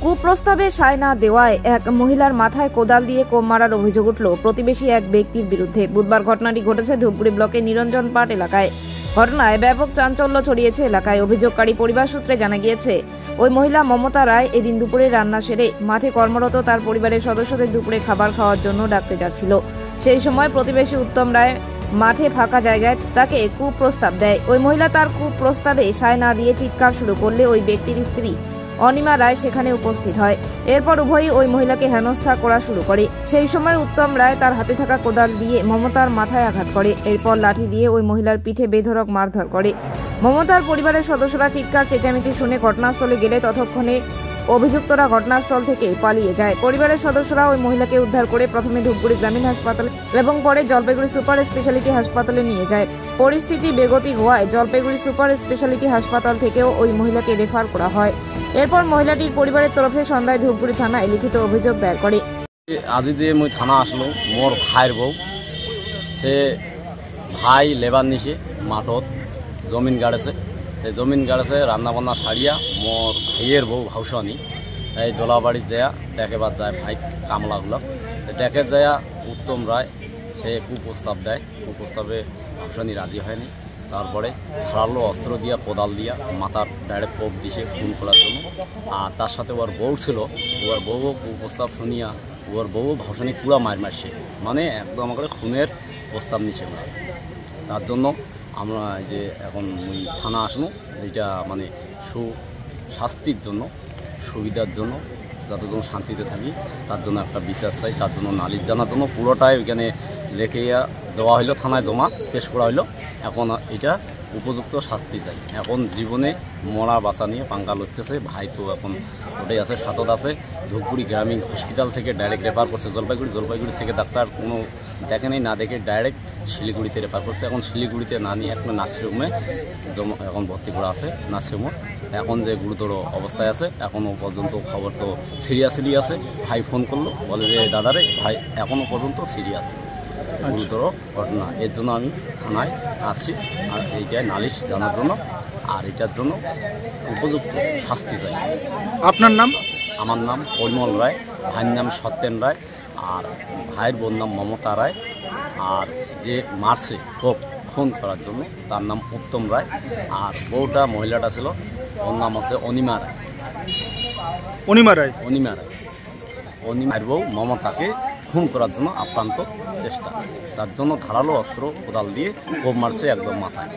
কুপ্রস্তাবে সায় না দেওয়ায় এক মহিলার মাথায় কোদাল দিয়ে কোপ মারার অভিযোগ উঠল প্রতিবেশী এক ব্যক্তির বিরুদ্ধে। বুধবার ঘটনাটি ঘটেছে ধূপগুড়ি ব্লকের নিরঞ্জন পাট এলাকায়। ঘটনায় ব্যাপক চাঞ্চল্য ছড়িয়েছে এলাকায়। অভিযোগকারী পরিবার সূত্রে জানা গিয়েছে, ওই মহিলা মমতা রায় এদিন দুপুরে রান্না সেরে মাঠে কর্মরত তার পরিবারের সদস্যদের দুপুরে খাবার খাওয়ার জন্য ডাকতে যাচ্ছিল। সেই সময় প্রতিবেশী উত্তম রায় মাঠে ফাঁকা জায়গায় তাকে কুপ্রস্তাব দেয়। ওই মহিলা তার কুপ্রস্তাবে সায় না দিয়ে চিৎকার শুরু করলে ওই ব্যক্তির স্ত্রী অনিমা রায় সেখানে উপস্থিত হয়। এরপর উভয়ই ওই মহিলাকে হেনস্থা করা শুরু করে। সেই সময় উত্তম রায় তার হাতে থাকা কোদাল দিয়ে মমতার মাথায় আঘাত করে। এরপর লাঠি দিয়ে ওই মহিলার পিঠে বেধড়ক মারধর করে। মমতার পরিবারের সদস্যরা চিৎকার চেঁচামেচি শুনে ঘটনাস্থলে গেলে ততক্ষণে অভিযুক্তরা ঘটনাস্থল থেকে পালিয়ে যায়। পরিবারের সদস্যরা ওই মহিলাকে উদ্ধার করে প্রথমে ধূপগুড়ি গ্রামীণ হাসপাতালে এবং পরে জলপাইগুড়ি সুপার স্পেশালিটি হাসপাতালে নিয়ে যায়। পরিস্থিতি বেগতিক হওয়ায় জলপাইগুড়ি সুপার স্পেশালিটি হাসপাতাল থেকেও ওই মহিলাকে রেফার করা হয়। এরপর মহিলাটির পরিবারের তরফে সন্ধ্যায় ধূপগুড়ি থানায় লিখিত অভিযোগ দায়ের করে। আজি যে মই থানা আসলো মোর ভাইয়ের বউ, সে ভাই লেবার নিছে মাঠত জমিন গাড়েছে। সেই জমিন গাড়েছে রান্না বান্না সারিয়া মোর ভাইয়ের বউ ভাউসানি এই দোলাবাড়ি যায়া ডেকেবার যায় ভাই কামলাগুলো। ডেকে যায়া উত্তম রায় সে কুপ্রস্তাব দেয়। কুপ্রস্তাবে ভাউসানি রাজি হয়নি। তারপরে ধারালো অস্ত্র দিয়া কোদাল দিয়া মাথার ডাইরেক্ট কোপ দিছে খুন করার জন্য। আর তার সাথে ওর বউ ছিল, ওর বউও কুপ্রস্তাব শুনিয়া ওর বউ ভাউসানি পুরা মারছে, মানে একদম আমাকে খুনের প্রস্তাব নিছে। তার জন্য আমরা যে এখন ওই থানা আসবো, এইটা মানে সুশাস্তির জন্য, সুবিধার জন্য, যতজন শান্তিতে থাকি তার জন্য একটা বিচার চাই। তার জন্য নালিশ জানার জন্য পুরোটাই ওইখানে লেখে দেওয়া হইলো, থানায় জমা পেশ করা হইলো। এখন এটা উপযুক্ত শাস্তি চাই। এখন জীবনে মরা বাঁচা নিয়ে পাঙ্গা লড়তেছে। ভাই তো এখন ওটাই আছে, সাতত আছে। ধূপগুড়ি গ্রামীণ হসপিটাল থেকে ডাইরেক্ট রেফার করছে জলপাইগুড়ি থেকে ডাক্তার কোনো দেখেনি, না দেখে ডাইরেক্ট শিলিগুড়িতে রেফার করছে। এখন শিলিগুড়িতে না নিয়ে একটা নার্সিংহোমে এখন ভর্তি করা আছে। নার্সিংহোম এখন যে গুরুতর অবস্থায় আছে, এখনও পর্যন্ত খবর তো সিরিয়াসলি আছে। ভাই ফোন করলো, বলে যে দাদারে ভাই এখনও পর্যন্ত সিরিয়াস, গুরুতর ঘটনা। এর জন্য আমি থানায় আসছি আর এইটাই নালিশ জানার জন্য, আর এটার জন্য উপযুক্ত শাস্তি চাই। আপনার নাম? আমার নাম পরিমল রায়, ভাইয়ের নাম সত্যেন রায়, আর ভাইয়ের বোন নাম মমতা রায়। আর যে মারছে খুন করার জন্য তার নাম উত্তম রায়। আর বউটা মহিলাটা ছিল, ওর নাম আছে অনিমা রায়। অনিমার বউ মমতাকে খুন করার জন্য আপ্রান্ত চেষ্টা। তার জন্য ধারালো অস্ত্র কোদাল দিয়ে কোপ মারছে একদম মাথায়।